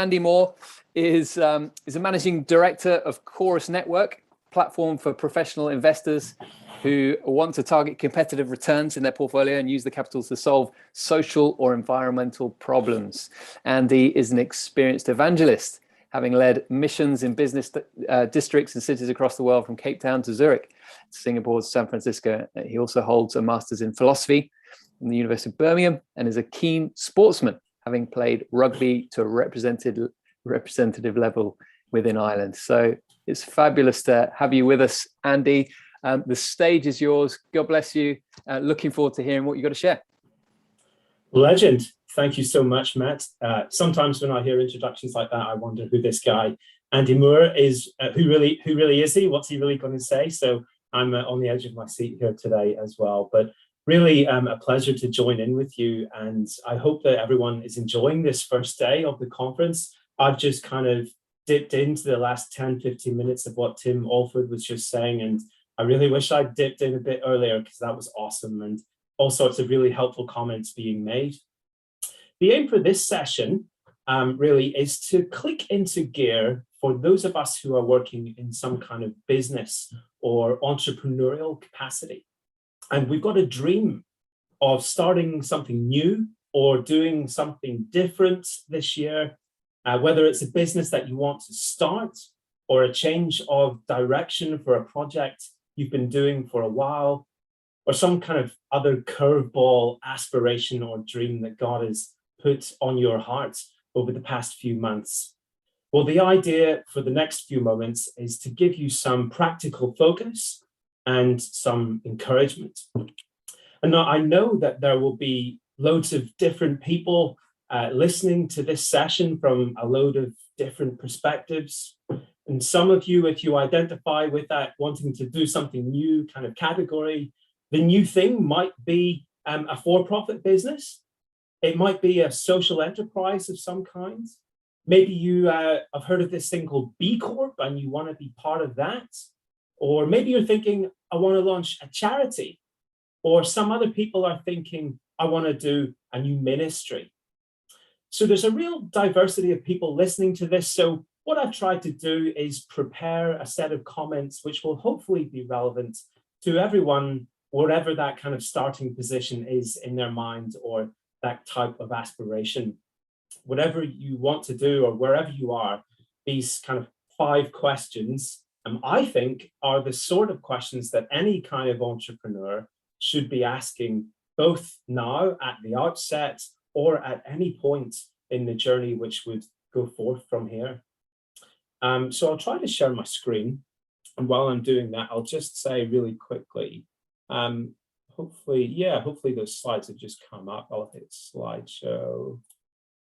Andy Moore is a managing director of Chorus Network, platform for professional investors who want to target competitive returns in their portfolio and use the capital to solve social or environmental problems. Andy is an experienced evangelist, having led missions in business districts and cities across the world, from Cape Town to Zurich, Singapore to San Francisco. He also holds a master's in philosophy from the University of Birmingham and is a keen sportsman, having played rugby to a representative level within Ireland. So it's fabulous to have you with us, Andy. The stage is yours. God bless you. Looking forward to hearing what you've got to share. Legend. Thank you so much, Matt. Sometimes when I hear introductions like that, I wonder who this guy, Andy Moore, is. Who really is he? What's he really going to say? So I'm on the edge of my seat here today as well. But really a pleasure to join in with you. And I hope that everyone is enjoying this first day of the conference. I've just kind of dipped into the last 10, 15 minutes of what Tim Alford was just saying. And I really wish I'd dipped in a bit earlier, because that was awesome, and all sorts of really helpful comments being made. The aim for this session really is to click into gear for those of us who are working in some kind of business or entrepreneurial capacity. And we've got a dream of starting something new or doing something different this year, whether it's a business that you want to start or a change of direction for a project you've been doing for a while, or some kind of other curveball aspiration or dream that God has put on your heart over the past few months. Well, the idea for the next few moments is to give you some practical focus and some encouragement. And I know that there will be loads of different people listening to this session from a load of different perspectives. And some of you, if you identify with that wanting to do something new kind of category, the new thing might be a for-profit business. It might be a social enterprise of some kind. Maybe you have heard of this thing called B Corp and you want to be part of that. Or maybe you're thinking, I want to launch a charity. Or some other people are thinking, I want to do a new ministry. So there's a real diversity of people listening to this. So what I've tried to do is prepare a set of comments which will hopefully be relevant to everyone, wherever that kind of starting position is in their mind, or that type of aspiration. Whatever you want to do, or wherever you are, these kind of 5 questions, I think, are the sort of questions that any kind of entrepreneur should be asking, both now at the outset or at any point in the journey which would go forth from here. So I'll try to share my screen. And while I'm doing that, I'll just say really quickly, hopefully those slides have just come up. I'll hit slideshow.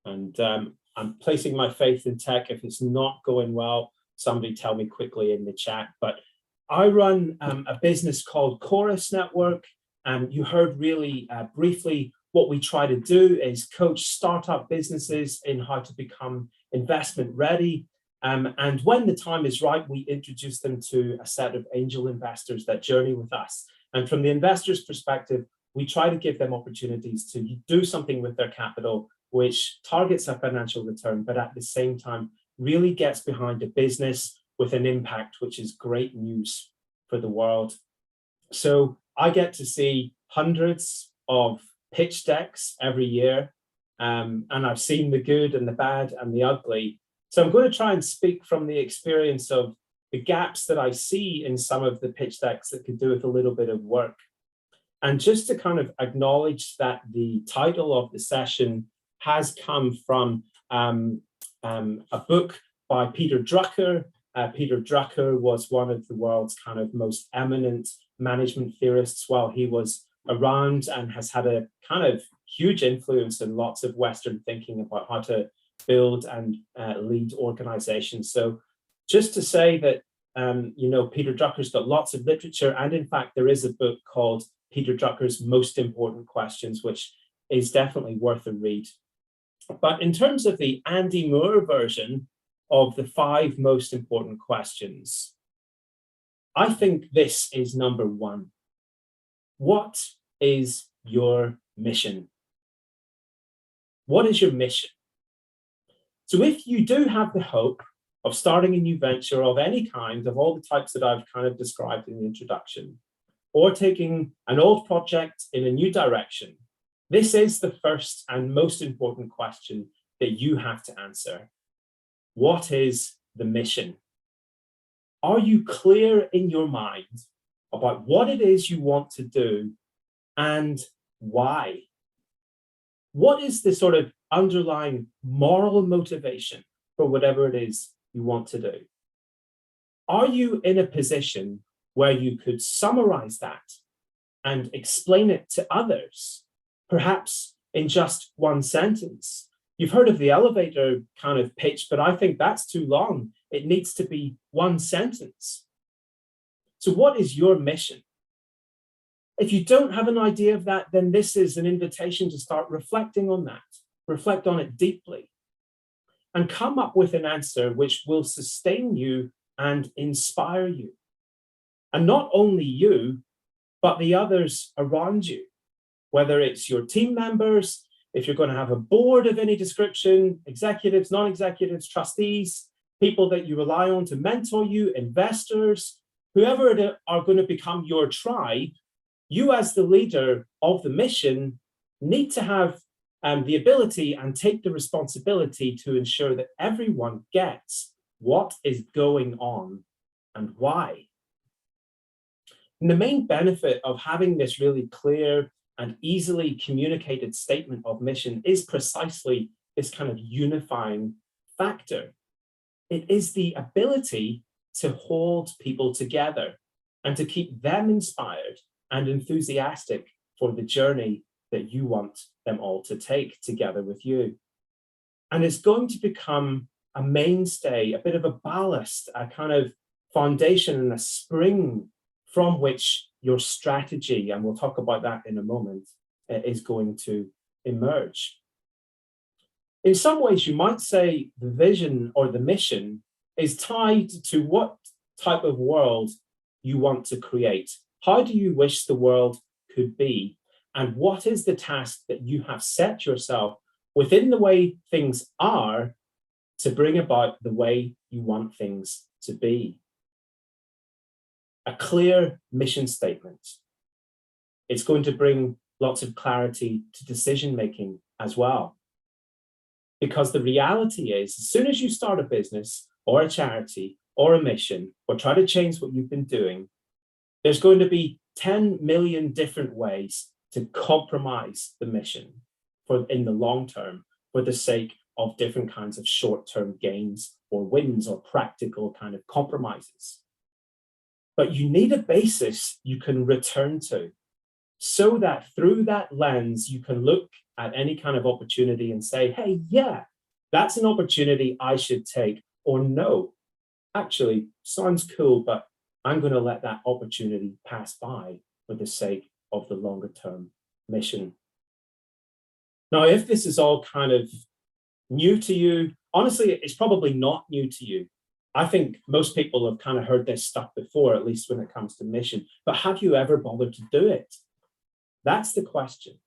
And I'm placing my faith in tech. If it's not going well, somebody tell me quickly in the chat. But I run a business called Chorus Network. And you heard really briefly what we try to do is coach startup businesses in how to become investment ready. And when the time is right, we introduce them to a set of angel investors that journey with us. And from the investor's perspective, we try to give them opportunities to do something with their capital, which targets a financial return, but at the same time, really gets behind a business with an impact, which is great news for the world. So I get to see hundreds of pitch decks every year, and I've seen the good and the bad and the ugly. So I'm going to try and speak from the experience of the gaps that I see in some of the pitch decks that could do with a little bit of work. And just to kind of acknowledge that the title of the session has come from a book by Peter Drucker. Peter Drucker was one of the world's kind of most eminent management theorists while he was around, and has had a kind of huge influence in lots of Western thinking about how to build and lead organizations. So just to say that, Peter Drucker's got lots of literature, and in fact, there is a book called Peter Drucker's Most Important Questions, which is definitely worth a read. But in terms of the Andy Moore version of the 5 most important questions, I think this is number 1. What is your mission? What is your mission? So if you do have the hope of starting a new venture of any kind, of all the types that I've kind of described in the introduction, or taking an old project in a new direction, this is the first and most important question that you have to answer. What is the mission? Are you clear in your mind about what it is you want to do and why? What is the sort of underlying moral motivation for whatever it is you want to do? Are you in a position where you could summarize that and explain it to others, perhaps in just one sentence? You've heard of the elevator kind of pitch, but I think that's too long. It needs to be one sentence. So what is your mission? If you don't have an idea of that, then this is an invitation to start reflecting on that. Reflect on it deeply and come up with an answer which will sustain you and inspire you. And not only you, but the others around you, whether it's your team members, if you're going to have a board of any description, executives, non-executives, trustees, people that you rely on to mentor you, investors, whoever are going to become your tribe, you as the leader of the mission need to have the ability and take the responsibility to ensure that everyone gets what is going on and why. And the main benefit of having this really clear and easily communicated statement of mission is precisely this kind of unifying factor. It is the ability to hold people together and to keep them inspired and enthusiastic for the journey that you want them all to take together with you. And it's going to become a mainstay, a bit of a ballast, a kind of foundation and a spring from which your strategy, and we'll talk about that in a moment, is going to emerge. In some ways, you might say the vision or the mission is tied to what type of world you want to create. How do you wish the world could be? And what is the task that you have set yourself within the way things are to bring about the way you want things to be? A clear mission statement. It's going to bring lots of clarity to decision-making as well. Because the reality is, as soon as you start a business or a charity or a mission, or try to change what you've been doing, there's going to be 10 million different ways to compromise the mission in the long term for the sake of different kinds of short-term gains or wins or practical kind of compromises. But you need a basis you can return to so that through that lens, you can look at any kind of opportunity and say, hey, yeah, that's an opportunity I should take, or no, actually sounds cool, but I'm going to let that opportunity pass by for the sake of the longer term mission. Now, if this is all kind of new to you, honestly, it's probably not new to you. I think most people have kind of heard this stuff before, at least when it comes to mission, but have you ever bothered to do it? That's the question.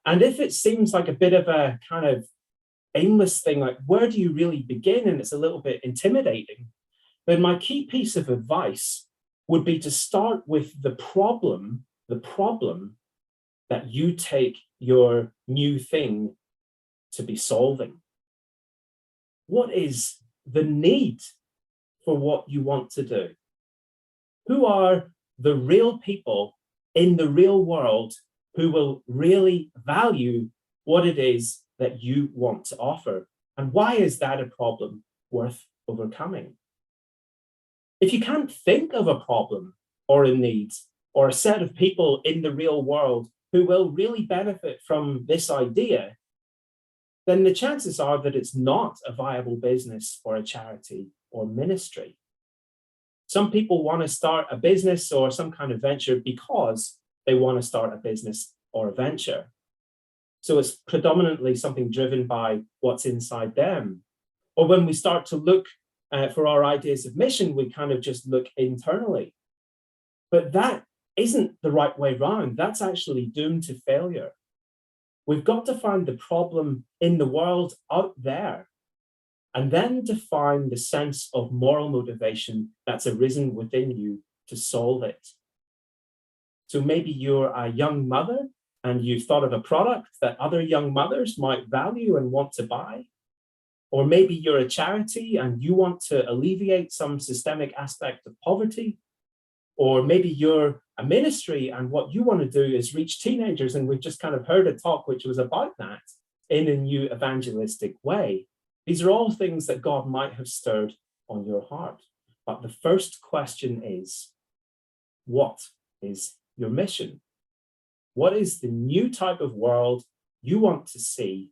And if it seems like a bit of a kind of aimless thing, like where do you really begin? And it's a little bit intimidating, then my key piece of advice would be to start with the problem that you take your new thing to be solving. What is the need for what you want to do? Who are the real people in the real world who will really value what it is that you want to offer? And why is that a problem worth overcoming? If you can't think of a problem or a need or a set of people in the real world who will really benefit from this idea, then the chances are that it's not a viable business or a charity or ministry. Some people want to start a business or some kind of venture because they want to start a business or a venture. So it's predominantly something driven by what's inside them. Or when we start to look for our ideas of mission, we kind of just look internally. But that isn't the right way around. That's actually doomed to failure. We've got to find the problem in the world out there. and then define the sense of moral motivation that's arisen within you to solve it. So maybe you're a young mother and you've thought of a product that other young mothers might value and want to buy. Or maybe you're a charity and you want to alleviate some systemic aspect of poverty. Or maybe you're a ministry and what you want to do is reach teenagers, and we've just kind of heard a talk which was about that in a new evangelistic way. These are all things that God might have stirred on your heart. But the first question is, what is your mission? What is the new type of world you want to see,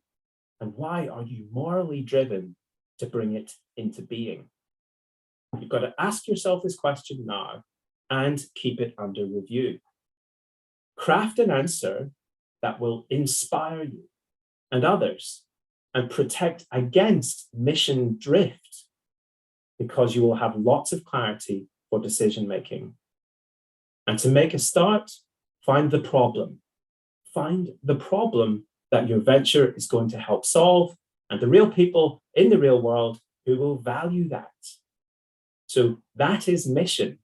and why are you morally driven to bring it into being? You've got to ask yourself this question now and keep it under review. Craft an answer that will inspire you and others and protect against mission drift, because you will have lots of clarity for decision making. And to make a start, find the problem. Find the problem that your venture is going to help solve, and the real people in the real world who will value that. So that is mission.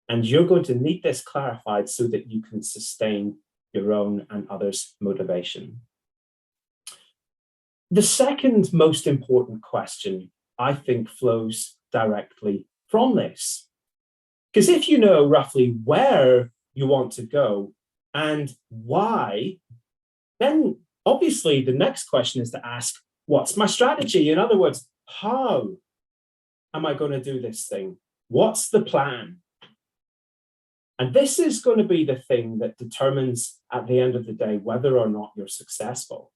And you're going to need this clarified so that you can sustain your own and others' motivation. The second most important question, I think, flows directly from this. Because if you know roughly where you want to go and why, then obviously the next question is to ask, what's my strategy? In other words, how am I going to do this thing? What's the plan? And this is going to be the thing that determines at the end of the day whether or not you're successful.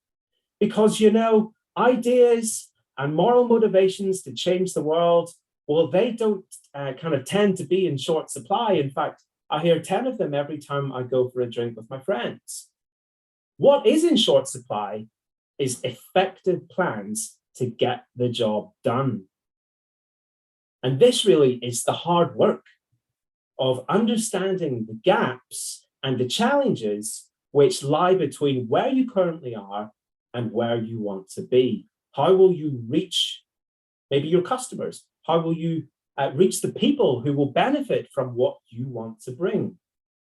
Because, you know, ideas and moral motivations to change the world, well, they don't kind of tend to be in short supply. In fact, I hear 10 of them every time I go for a drink with my friends. What is in short supply is effective plans to get the job done. And this really is the hard work of understanding the gaps and the challenges which lie between where you currently are and where you want to be. How will you reach maybe your customers? How will you reach the people who will benefit from what you want to bring?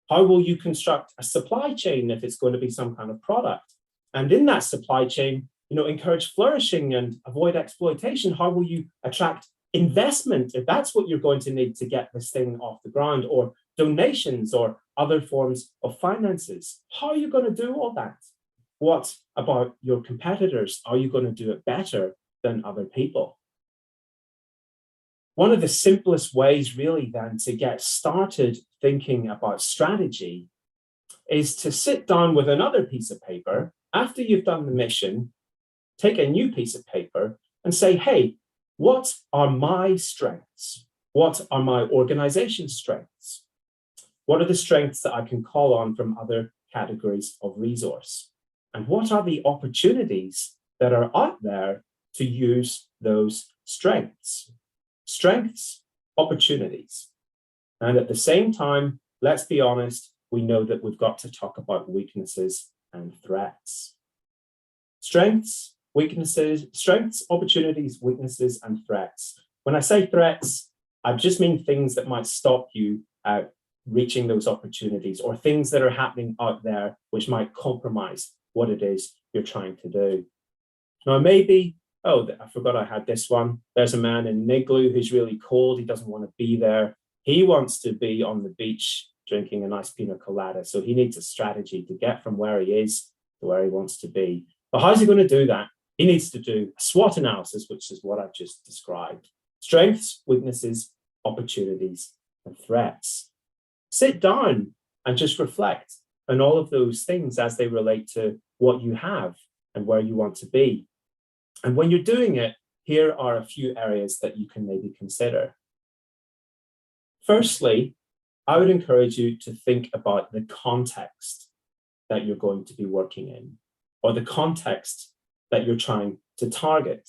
How will you construct a supply chain if it's going to be some kind of product? And in that supply chain, you know, encourage flourishing and avoid exploitation. How will you attract investment if that's what you're going to need to get this thing off the ground, or donations or other forms of finances? How are you going to do all that? What about your competitors? Are you going to do it better than other people? One of the simplest ways really then to get started thinking about strategy is to sit down with another piece of paper after you've done the mission, take a new piece of paper and say, hey, what are my strengths? What are my organization's strengths? What are the strengths that I can call on from other categories of resource? And what are the opportunities that are out there to use those strengths? Strengths, opportunities. And at the same time, let's be honest, we know that we've got to talk about weaknesses and threats. Strengths, weaknesses, strengths, opportunities, weaknesses, and threats. When I say threats, I just mean things that might stop you reaching those opportunities, or things that are happening out there which might compromise what it is you're trying to do. Now, maybe, oh, I forgot I had this one. There's a man in an igloo who's really cold. He doesn't want to be there. He wants to be on the beach drinking a nice pina colada. So he needs a strategy to get from where he is to where he wants to be. But how's he going to do that? He needs to do a SWOT analysis, which is what I've just described. Strengths, weaknesses, opportunities, and threats. Sit down and just reflect on all of those things as they relate to what you have and where you want to be. And when you're doing it, here are a few areas that you can maybe consider. Firstly, I would encourage you to think about the context that you're going to be working in, or the context that you're trying to target.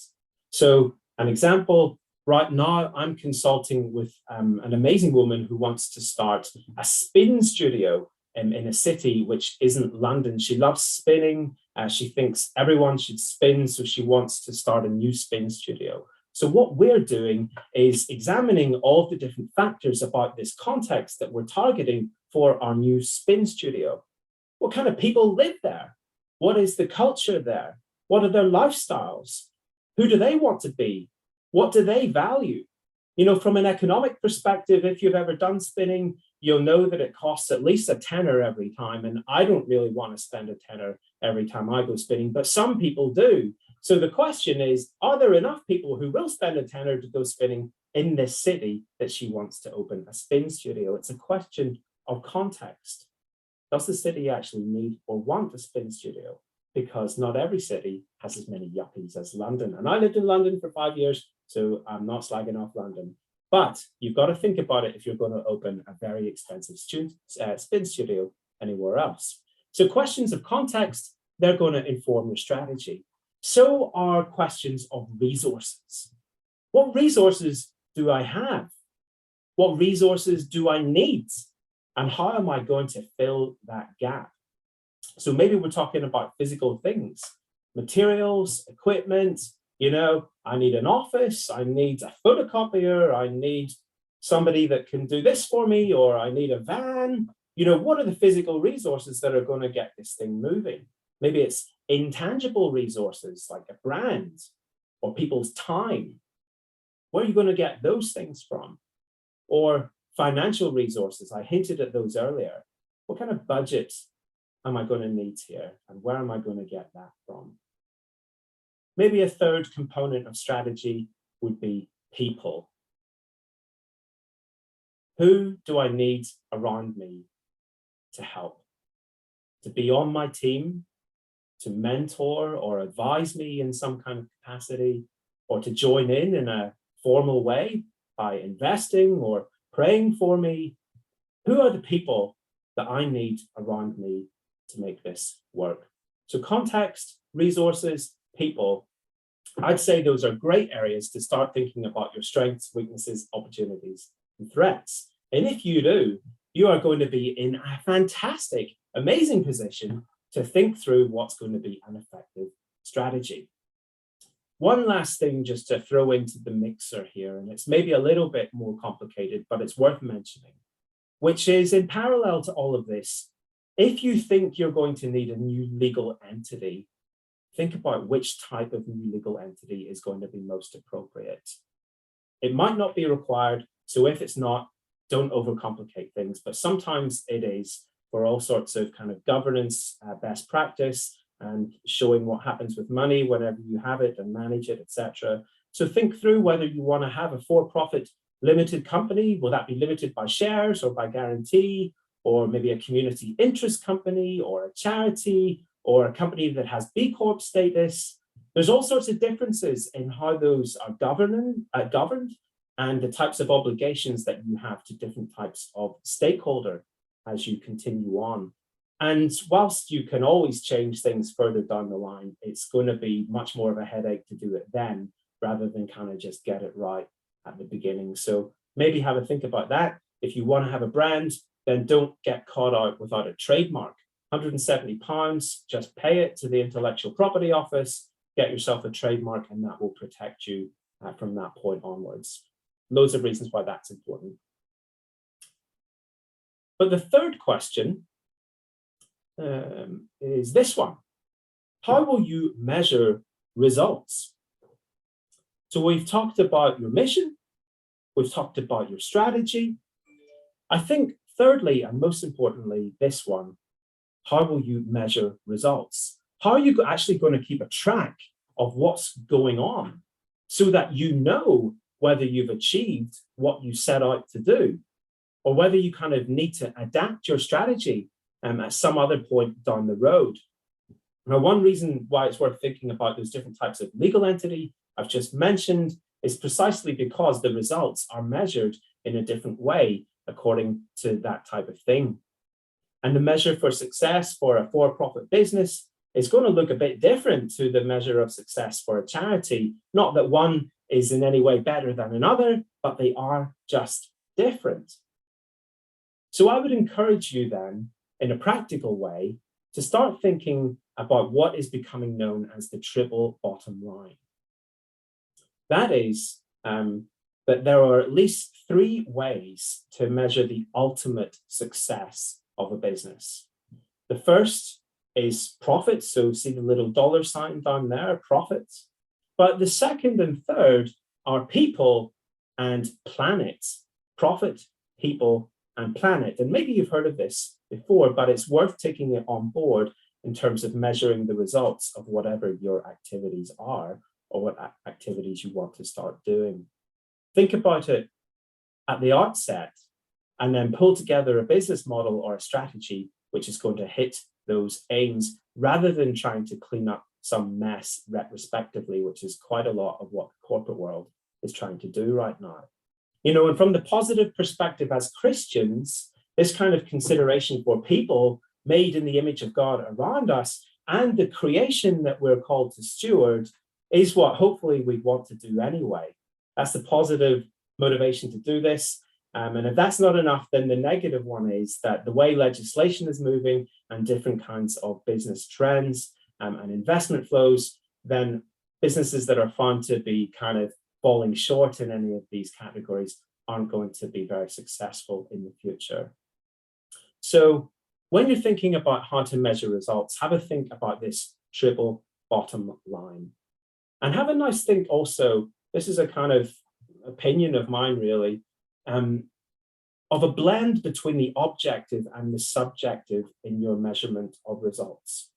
So an example, right now I'm consulting with an amazing woman who wants to start a spin studio in a city which isn't London. She loves spinning. She thinks everyone should spin, so she wants to start a new spin studio. So what we're doing is examining all the different factors about this context that we're targeting for our new spin studio. What kind of people live there? What is the culture there? What are their lifestyles? Who do they want to be? What do they value? You know, from an economic perspective, if you've ever done spinning, you'll know that it costs at least a tenner every time. And I don't really want to spend a tenner every time I go spinning, but some people do. So the question is, are there enough people who will spend a tenner to go spinning in this city that she wants to open a spin studio? It's a question of context. Does the city actually need or want a spin studio? Because not every city has as many yuppies as London. And I lived in London for 5 years, so I'm not slagging off London. But you've got to think about it if you're going to open a very expensive spin studio anywhere else. So questions of context, they're going to inform your strategy. So are questions of resources. What resources do I have? What resources do I need? And how am I going to fill that gap? So maybe we're talking about physical things, materials, equipment. You know, I need an office, I need a photocopier, I need somebody that can do this for me, or I need a van. You know, what are the physical resources that are going to get this thing moving? Maybe it's intangible resources like a brand or people's time. Where are you going to get those things from? Or financial resources, I hinted at those earlier. What kind of budget am I going to need here? And where am I going to get that from? Maybe a third component of strategy would be people. Who do I need around me to help? To be on my team, to mentor or advise me in some kind of capacity, or to join in a formal way by investing or praying for me? Who are the people that I need around me to make this work? So context, resources, people. I'd say those are great areas to start thinking about your strengths, weaknesses, opportunities, and threats. And if you do, you are going to be in a fantastic, amazing position to think through what's going to be an effective strategy. One last thing just to throw into the mixer here, and it's maybe a little bit more complicated, but it's worth mentioning, which is in parallel to all of this, if you think you're going to need a new legal entity, think about which type of new legal entity is going to be most appropriate. It might not be required, so if it's not, don't overcomplicate things, but sometimes it is for all sorts of kind of governance, best practice, and showing what happens with money whenever you have it and manage it, etc. So think through whether you want to have a for-profit limited company. Will that be limited by shares or by guarantee, or maybe a community interest company or a charity, or a company that has B Corp status? There's all sorts of differences in how those are governed and the types of obligations that you have to different types of stakeholder as you continue on. And whilst you can always change things further down the line, it's going to be much more of a headache to do it then, rather than kind of just get it right at the beginning. So maybe have a think about that. If you want to have a brand, then don't get caught out without a trademark. £170, just pay it to the Intellectual Property Office, get yourself a trademark, and that will protect you from that point onwards. Loads of reasons why that's important. But the third question is this one. How will you measure results? So we've talked about your mission, we've talked about your strategy. I think thirdly, and most importantly, this one, how will you measure results? How are you actually going to keep a track of what's going on so that you know whether you've achieved what you set out to do, or whether you kind of need to adapt your strategy at some other point down the road? Now, one reason why it's worth thinking about those different types of legal entity I've just mentioned is precisely because the results are measured in a different way according to that type of thing. And the measure for success for a for-profit business is going to look a bit different to the measure of success for a charity. Not that one is in any way better than another, but they are just different. So I would encourage you then, in a practical way, to start thinking about what is becoming known as the triple bottom line. That is that there are at least 3 ways to measure the ultimate success of a business. The first is profit. So see the little dollar sign down there, profits. But the second and third are people and planet. Profit, people, and planet. And maybe you've heard of this before, but it's worth taking it on board in terms of measuring the results of whatever your activities are or what activities you want to start doing. Think about it at the outset and then pull together a business model or a strategy which is going to hit those aims rather than trying to clean up some mess retrospectively, which is quite a lot of what the corporate world is trying to do right now. You know, and from the positive perspective as Christians, this kind of consideration for people made in the image of God around us and the creation that we're called to steward is what hopefully we want to do anyway. That's the positive motivation to do this. And if that's not enough, then the negative one is that the way legislation is moving and different kinds of business trends and investment flows, then businesses that are found to be kind of falling short in any of these categories aren't going to be very successful in the future. So when you're thinking about how to measure results, have a think about this triple bottom line. And have a nice think also, this is a kind of opinion of mine really, of a blend between the objective and the subjective in your measurement of results.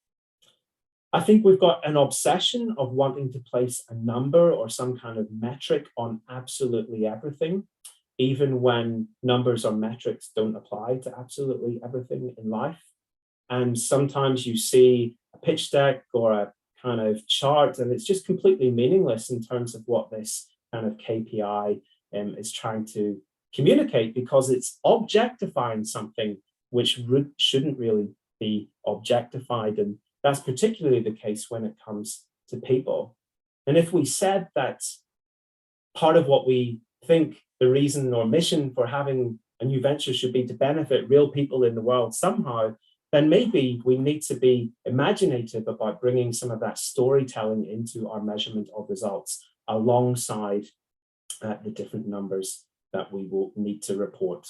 I think we've got an obsession of wanting to place a number or some kind of metric on absolutely everything, even when numbers or metrics don't apply to absolutely everything in life. And sometimes you see a pitch deck or a kind of chart, and it's just completely meaningless in terms of what this kind of KPI is trying to communicate, because it's objectifying something which shouldn't really be objectified. And that's particularly the case when it comes to people. And if we said that part of what we think the reason or mission for having a new venture should be to benefit real people in the world somehow, then maybe we need to be imaginative about bringing some of that storytelling into our measurement of results alongside the different numbers that we will need to report.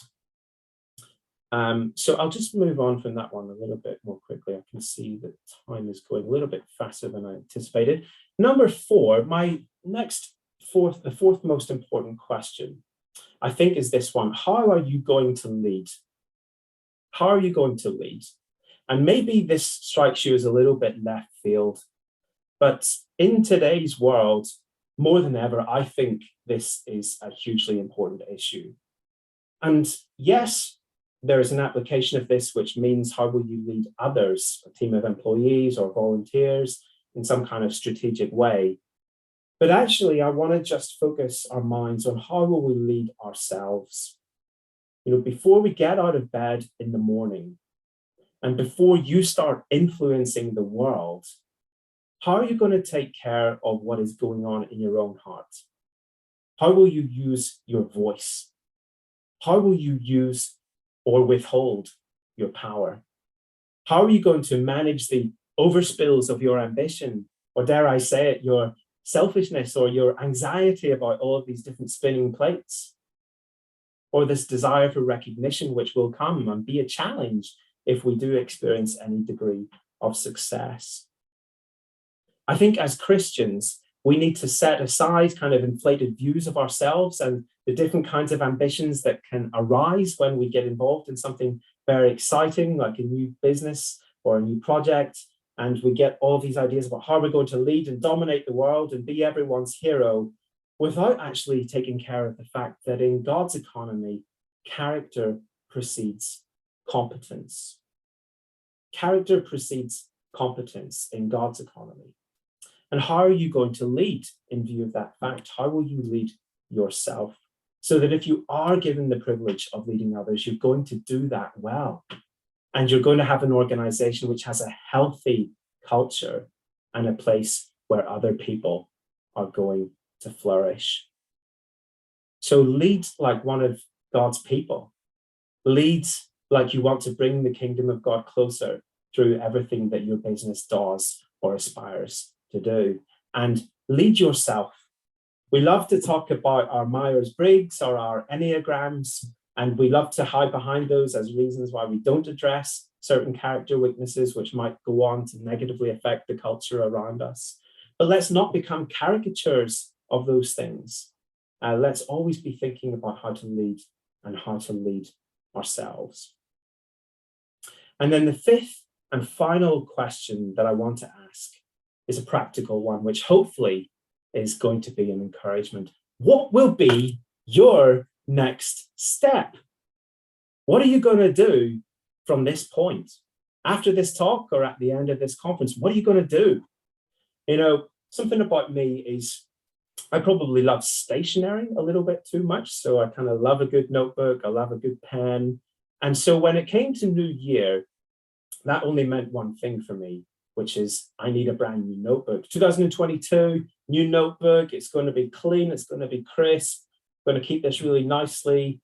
So I'll just move on from that one a little bit more quickly. I can see that time is going a little bit faster than I anticipated. Number 4, the fourth most important question, I think, is this one. How are you going to lead? How are you going to lead? And maybe this strikes you as a little bit left field, but in today's world, more than ever, I think this is a hugely important issue. And yes, there is an application of this, which means how will you lead others, a team of employees or volunteers, in some kind of strategic way. But actually, I want to just focus our minds on how will we lead ourselves. You know, before we get out of bed in the morning, and before you start influencing the world, how are you going to take care of what is going on in your own heart? How will you use your voice? How will you use or withhold your power? How are you going to manage the overspills of your ambition, or dare I say it, your selfishness or your anxiety about all of these different spinning plates? Or this desire for recognition, which will come and be a challenge if we do experience any degree of success. I think as Christians, we need to set aside kind of inflated views of ourselves and the different kinds of ambitions that can arise when we get involved in something very exciting, like a new business or a new project. And we get all these ideas about how we're going to lead and dominate the world and be everyone's hero, without actually taking care of the fact that in God's economy, character precedes competence. Character precedes competence in God's economy. And how are you going to lead in view of that fact? How will you lead yourself? So that if you are given the privilege of leading others, you're going to do that well. And you're going to have an organization which has a healthy culture and a place where other people are going to flourish. So lead like one of God's people. Lead like you want to bring the kingdom of God closer through everything that your business does or aspires to do. And lead yourself We love to talk about our Myers-Briggs or our Enneagrams, and we love to hide behind those as reasons why we don't address certain character weaknesses, which might go on to negatively affect the culture around us. But let's not become caricatures of those things. Let's always be thinking about how to lead and how to lead ourselves. And then the fifth and final question that I want to ask is a practical one, which hopefully is going to be an encouragement. What will be your next step? What are you going to do from this point? After this talk or at the end of this conference, what are you going to do? You know, something about me is I probably love stationery a little bit too much. So I kind of love a good notebook. I love a good pen. And so when it came to New Year, that only meant one thing for me, which is I need a brand new notebook. 2022, new notebook. It's going to be clean. It's going to be crisp. I'm going to keep this really nicely.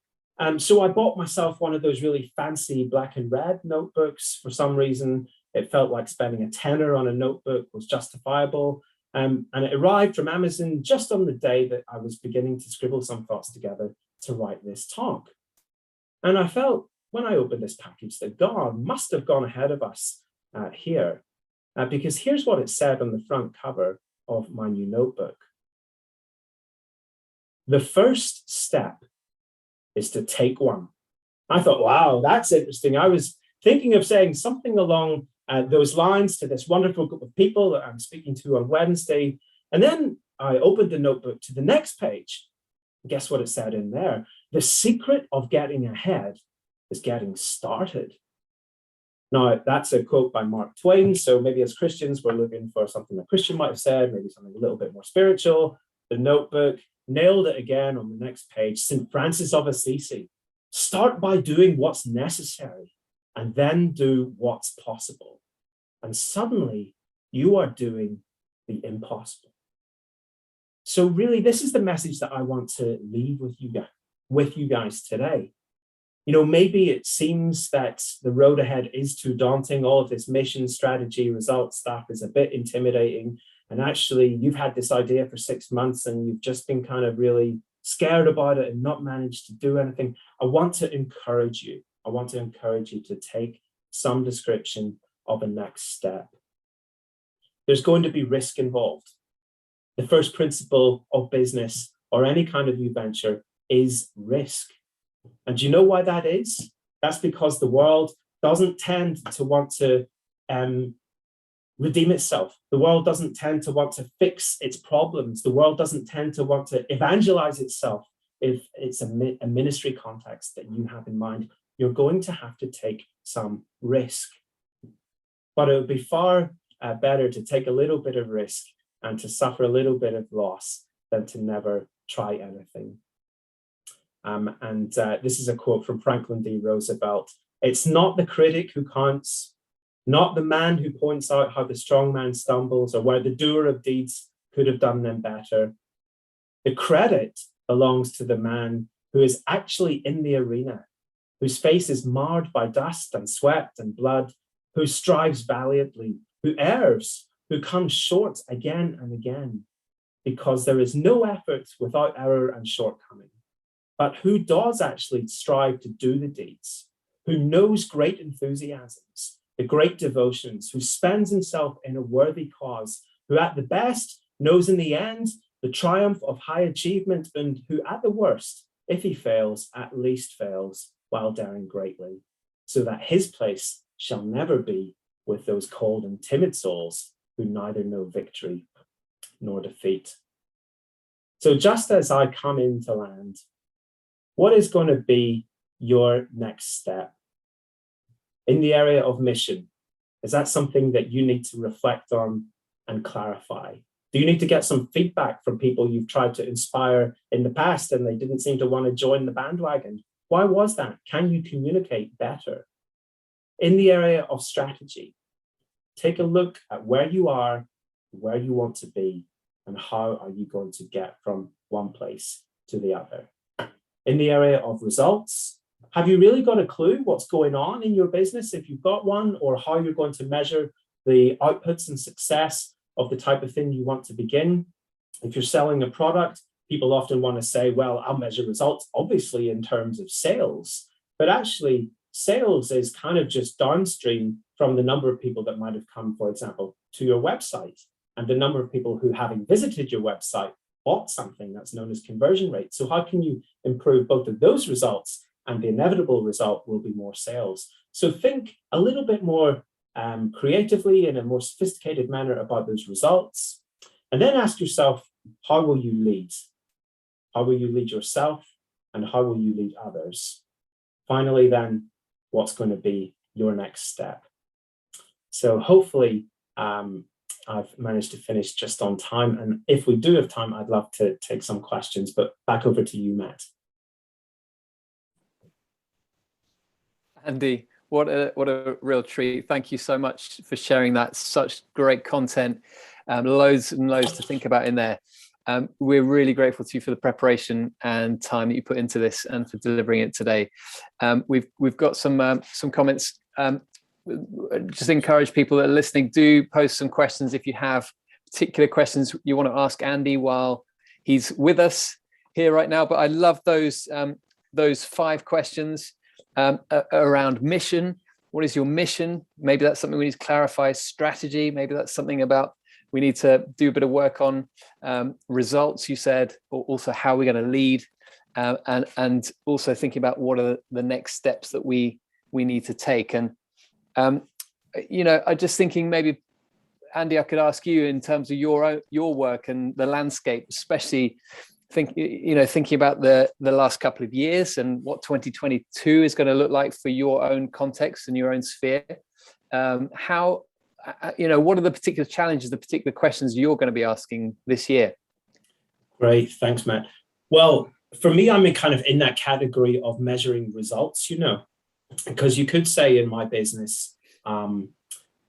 So I bought myself one of those really fancy black and red notebooks. For some reason, it felt like spending a tenner on a notebook was justifiable. And it arrived from Amazon just on the day that I was beginning to scribble some thoughts together to write this talk. And I felt when I opened this package that God must have gone ahead of us here. Because here's what it said on the front cover of my new notebook. The first step is to take one. I thought, wow, that's interesting. I was thinking of saying something along those lines to this wonderful group of people that I'm speaking to on Wednesday. And then I opened the notebook to the next page. Guess what it said in there? The secret of getting ahead is getting started. Now, that's a quote by Mark Twain. So maybe as Christians, we're looking for something a Christian might have said, maybe something a little bit more spiritual. The notebook nailed it again on the next page. St. Francis of Assisi. Start by doing what's necessary and then do what's possible. And suddenly you are doing the impossible. So really, this is the message that I want to leave with you guys today. You know, maybe it seems that the road ahead is too daunting. All of this mission, strategy, results stuff is a bit intimidating. And actually, you've had this idea for 6 months and you've just been kind of really scared about it and not managed to do anything. I want to encourage you. I want to encourage you to take some description of a next step. There's going to be risk involved. The first principle of business or any kind of new venture is risk. And do you know why that is? That's because the world doesn't tend to want to redeem itself. The world doesn't tend to want to fix its problems. The world doesn't tend to want to evangelize itself. If it's a ministry context that you have in mind, you're going to have to take some risk. But it would be far better to take a little bit of risk and to suffer a little bit of loss than to never try anything. This is a quote from Franklin D. Roosevelt. It's not the critic who counts, not the man who points out how the strong man stumbles or where the doer of deeds could have done them better. The credit belongs to the man who is actually in the arena, whose face is marred by dust and sweat and blood, who strives valiantly, who errs, who comes short again and again, because there is no effort without error and shortcoming. But who does actually strive to do the deeds, who knows great enthusiasms, the great devotions, who spends himself in a worthy cause, who at the best knows in the end the triumph of high achievement, and who at the worst, if he fails, at least fails while daring greatly, so that his place shall never be with those cold and timid souls who neither know victory nor defeat. So just as I come into land, what is going to be your next step? In the area of mission, is that something that you need to reflect on and clarify? Do you need to get some feedback from people you've tried to inspire in the past and they didn't seem to want to join the bandwagon? Why was that? Can you communicate better? In the area of strategy, take a look at where you are, where you want to be, and how are you going to get from one place to the other. In the area of results, have you really got a clue what's going on in your business, if you've got one, or how you're going to measure the outputs and success of the type of thing you want to begin? If you're selling a product, people often want to say, well, I'll measure results, obviously, in terms of sales. But actually, sales is kind of just downstream from the number of people that might have come, for example, to your website, and the number of people who, having visited your website, bought something. That's known as conversion rate. So how can you improve both of those results? And the inevitable result will be more sales. So think a little bit more creatively, in a more sophisticated manner, about those results. And then ask yourself, how will you lead? How will you lead yourself? And how will you lead others? Finally, then, what's going to be your next step? So hopefully, I've managed to finish just on time. And if we do have time, I'd love to take some questions, but back over to you, Matt. Andy, what a real treat. Thank you so much for sharing that. Such great content, loads and loads to think about in there. We're really grateful to you for the preparation and time that you put into this and for delivering it today. We've got some comments. Just encourage people that are listening, do post some questions if you have particular questions you want to ask Andy while he's with us here right now. But I love those 5 questions around mission. What is your mission? Maybe that's something we need to clarify. Strategy. Maybe that's something about we need to do a bit of work on. Results, you said, or also how we're going to lead, and also thinking about what are the next steps that we need to take. And I'm just thinking maybe, Andy, I could ask you in terms of your work and the landscape, especially thinking about the last couple of years and what 2022 is going to look like for your own context and your own sphere. How, what are the particular challenges, the particular questions you're going to be asking this year? Great, thanks, Matt. Well, for me, I'm in that category of measuring results, because you could say in my business,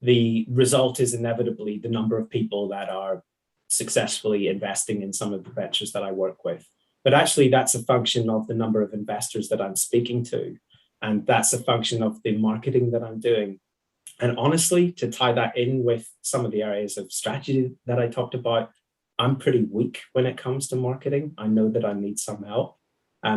the result is inevitably the number of people that are successfully investing in some of the ventures that I work with. But actually, that's a function of the number of investors that I'm speaking to. And that's a function of the marketing that I'm doing. And honestly, to tie that in with some of the areas of strategy that I talked about, I'm pretty weak when it comes to marketing. I know that I need some help.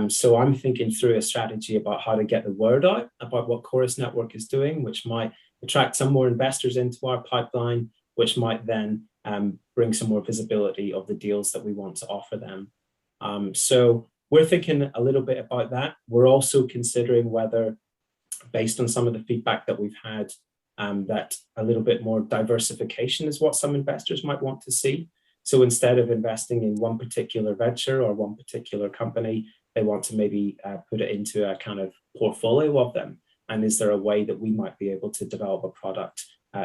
So I'm thinking through a strategy about how to get the word out about what Chorus Network is doing, which might attract some more investors into our pipeline, which might then bring some more visibility of the deals that we want to offer them. So we're thinking a little bit about that. We're also considering whether, based on some of the feedback that we've had, that a little bit more diversification is what some investors might want to see. So instead of investing in one particular venture or one particular company, they want to maybe put it into a kind of portfolio of them. And is there a way that we might be able to develop a product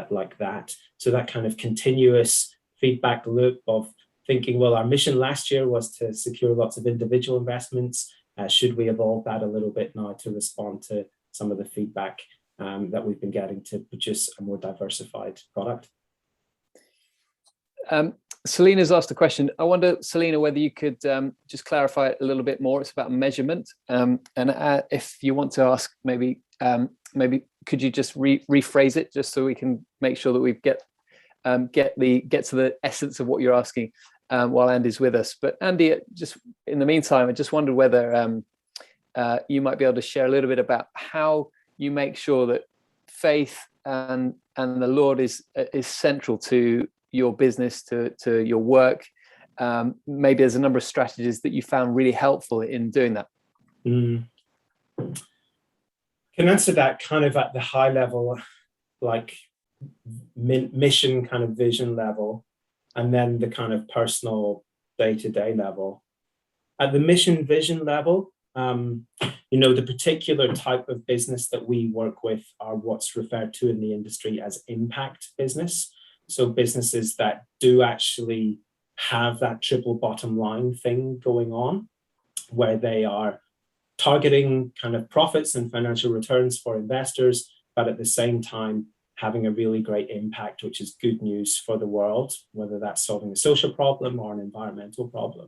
like that? So that kind of continuous feedback loop of thinking, well, our mission last year was to secure lots of individual investments. Should we evolve that a little bit now to respond to some of the feedback that we've been getting to produce a more diversified product? Selena's asked a question. I wonder, Selena, whether you could just clarify it a little bit more. It's about measurement. And if you want to ask, maybe could you just rephrase it just so we can make sure that we get to the essence of what you're asking while Andy's with us. But Andy, just in the meantime, I just wondered whether you might be able to share a little bit about how you make sure that faith and the Lord is central to your business, to your work. Maybe there's a number of strategies that you found really helpful in doing that. Can answer that kind of at the high level, like mission kind of vision level, and then the kind of personal day-to-day level. At the mission vision level, the particular type of business that we work with are what's referred to in the industry as impact business. So businesses that do actually have that triple bottom line thing going on, where they are targeting kind of profits and financial returns for investors, but at the same time having a really great impact, which is good news for the world, whether that's solving a social problem or an environmental problem.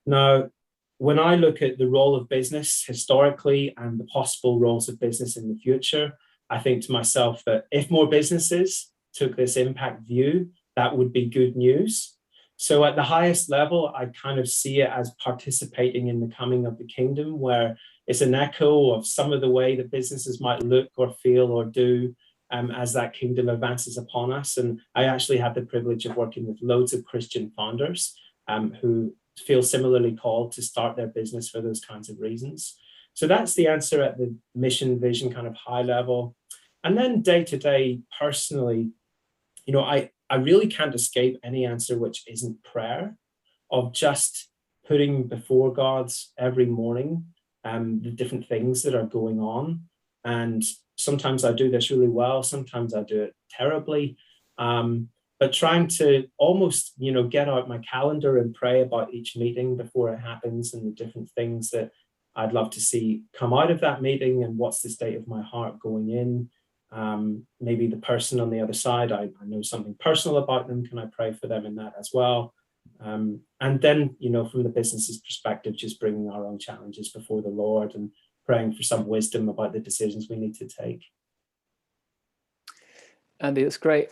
Now, when I look at the role of business historically and the possible roles of business in the future, I think to myself that if more businesses took this impact view, that would be good news. So at the highest level, I kind of see it as participating in the coming of the kingdom, where it's an echo of some of the way that businesses might look or feel or do as that kingdom advances upon us. And I actually have the privilege of working with loads of Christian founders who feel similarly called to start their business for those kinds of reasons. So that's the answer at the mission, vision, kind of high level. And then day to day, personally, you know, I really can't escape any answer which isn't prayer, of just putting before God every morning the different things that are going on. And sometimes I do this really well, sometimes I do it terribly. But trying to almost, you know, get out my calendar and pray about each meeting before it happens and the different things that I'd love to see come out of that meeting and what's the state of my heart going in. Maybe the person on the other side, I know something personal about them. Can I pray for them in that as well? And then, you know, from the business's perspective, just bringing our own challenges before the Lord and praying for some wisdom about the decisions we need to take. Andy, that's great.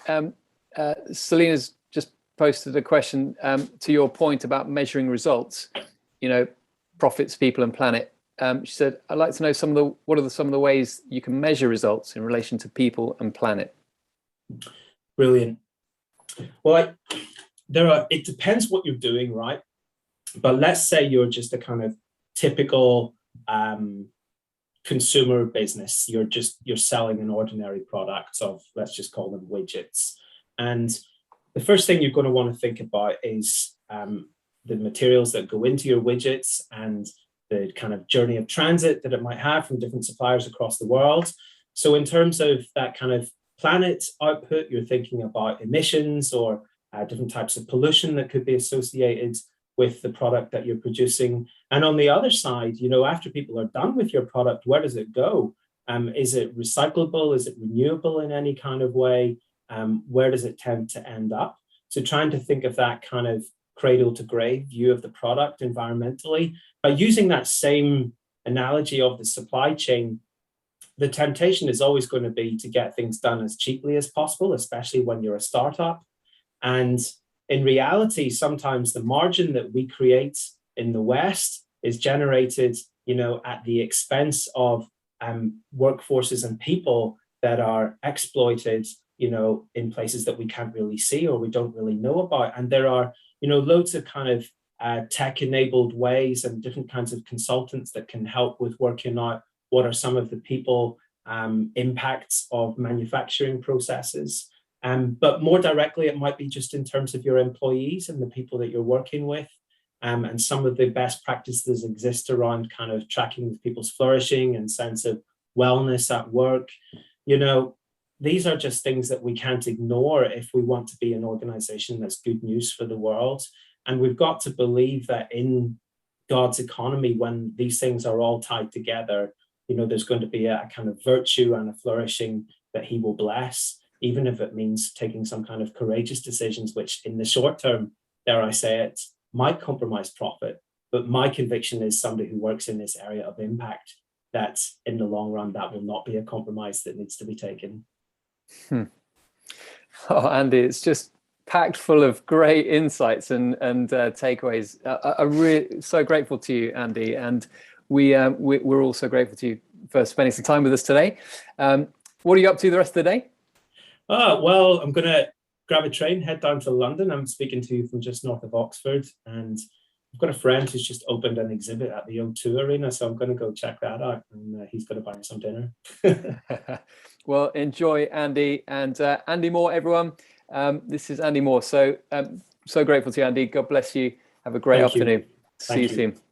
Selena's just posted a question to your point about measuring results, you know, profits, people and planet. She said, I'd like to know some of the ways you can measure results in relation to people and planet. Brilliant. Well, it depends what you're doing, right? But let's say you're just a kind of typical consumer business. You're selling an ordinary product of, let's just call them widgets. And the first thing you're going to want to think about is the materials that go into your widgets and the kind of journey of transit that it might have from different suppliers across the world. So in terms of that kind of planet output, you're thinking about emissions or different types of pollution that could be associated with the product that you're producing. And on the other side, you know, after people are done with your product, where does it go? Is it recyclable? Is it renewable in any kind of way? Where does it tend to end up? So trying to think of that kind of cradle to grave view of the product environmentally. By using that same analogy of the supply chain, the temptation is always going to be to get things done as cheaply as possible, especially when you're a startup. And in reality, sometimes the margin that we create in the West is generated, you know, at the expense of workforces and people that are exploited, you know, in places that we can't really see or we don't really know about. And there are, you know, loads of kind of tech-enabled ways and different kinds of consultants that can help with working out what are some of the people impacts of manufacturing processes. But more directly, it might be just in terms of your employees and the people that you're working with. And some of the best practices exist around kind of tracking people's flourishing and sense of wellness at work. You know, these are just things that we can't ignore if we want to be an organization that's good news for the world. And we've got to believe that in God's economy, when these things are all tied together, you know, there's going to be a kind of virtue and a flourishing that he will bless, even if it means taking some kind of courageous decisions, which in the short term, dare I say it, might compromise profit. But my conviction is somebody who works in this area of impact, that in the long run, that will not be a compromise that needs to be taken. Oh, Andy, it's just packed full of great insights and takeaways. I'm really so grateful to you, Andy, and we're also grateful to you for spending some time with us today. What are you up to the rest of the day? Well, I'm going to grab a train, head down to London. I'm speaking to you from just north of Oxford, and I've got a friend who's just opened an exhibit at the O2 Arena, so I'm going to go check that out, and he's going to buy me some dinner. Well, enjoy, Andy, and Andy Moore, everyone. This is Andy Moore. So grateful to you, Andy. God bless you. Have a great afternoon. See you soon.